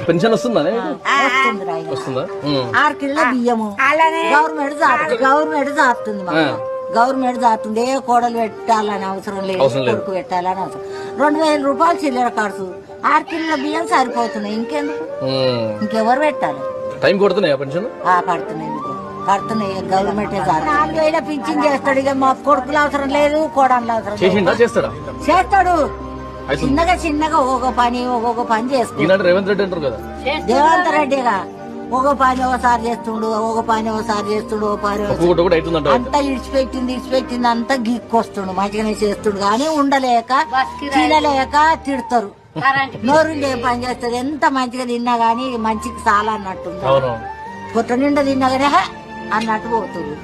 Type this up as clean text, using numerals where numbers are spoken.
Pension వస్తుందా వస్తుందా 6 కిలోల బియ్యము గవర్నమెంట్ చాస్తుంది గవర్నమెంట్ చాస్తుంది. ఏ కోడలు పెట్టాలని అవసరం లేదు, కొడుకు పెట్టాలని అవసరం. 2000 రూపాయలు చిల్లర ఖర్చు, 6 కిలోల బియ్యం సరిపోతున్నాయి. ఇంకెందుకు, ఇంకెవరు పెట్టాలి? టైం కొడుతున్నాయా పెన్షన్? పడుతున్నాయి గవర్నమెంట్ 4000 పింఛన్ చేస్తాడు. ఇక మా కొడుకులు అవసరం లేదు, కోడళ్ళు అవసరం చేస్తాడు. చిన్నగా ఒక్కొక్క పని చేసుకుంటాడు. రేవంత్ రెడ్డి అంటారు కదా, రేవంత్ రెడ్డిగా ఒక పని ఒకసారి చేస్తుండు, ఒక పని అంతా ఇడిచిపెట్టింది అంతా గిక్కొస్తుండు. మంచిగానే చేస్తుండు కానీ ఉండలేక తినలేక తిడతారు. నోరు పని చేస్తుంది. ఎంత మంచిగా తిన్నా గానీ మంచికి చాలా అన్నట్టు, పొట్ట నిండా తిన్నా గానీ అన్నట్టు పోతుంది.